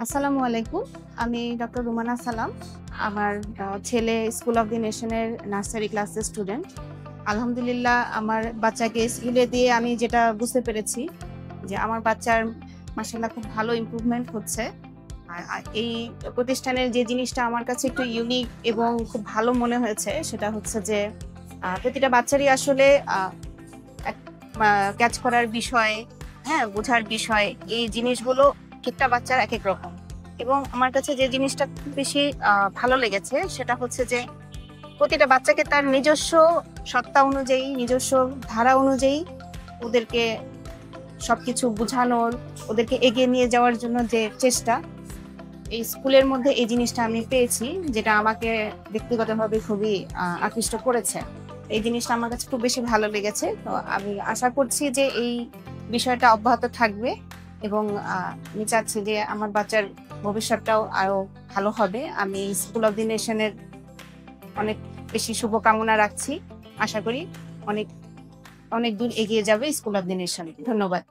আসসালামু আলাইকুম। আমি ডক্টর রুমানা সালাম। আমার ছেলে স্কুল অফ দি নেশনের নার্সারি ক্লাসের স্টুডেন্ট। আলহামদুলিল্লাহ আমার বাচ্চাকে স্কুলে দিয়ে আমি যেটা বুঝতে পেরেছি যে আমার বাচ্চার মাশাআল্লাহ খুব ভালো ইমপ্রুভমেন্ট হচ্ছে। এই প্রতিষ্ঠানের যে জিনিসটা আমার কাছে একটু ইউনিক এবং খুব ভালো মনে হয়েছে সেটা হচ্ছে যে প্রতিটা বাচ্চারই আসলে আ এক ক্যাচ করার বিষয়, হ্যাঁ, বোঝার বিষয় এই জিনিসগুলো প্রত্যেকটা বাচ্চার একেক রকম। এবং আমার কাছে যে জিনিসটা খুব বেশি ভালো লেগেছে সেটা হচ্ছে যে প্রতিটা বাচ্চাকে তার নিজস্ব সত্তা অনুযায়ী, নিজস্ব ধারা অনুযায়ী ওদেরকে সবকিছু বুঝানোর, ওদেরকে এগিয়ে নিয়ে যাওয়ার জন্য যে চেষ্টা, এই স্কুলের মধ্যে এই জিনিসটা আমি পেয়েছি, যেটা আমাকে ব্যক্তিগতভাবে খুবই আকৃষ্ট করেছে। এই জিনিসটা আমার কাছে খুব বেশি ভালো লেগেছে। তো আমি আশা করছি যে এই বিষয়টা অব্যাহত থাকবে এবং আমি চাচ্ছি যে আমার বাচ্চার ভবিষ্যৎটাও আরো ভালো হবে। আমি স্কুল অফ দি নেশনের অনেক বেশি শুভকামনা রাখছি। আশা করি অনেক, অনেক দূর এগিয়ে যাবে স্কুল অফ দি নেশন। ধন্যবাদ।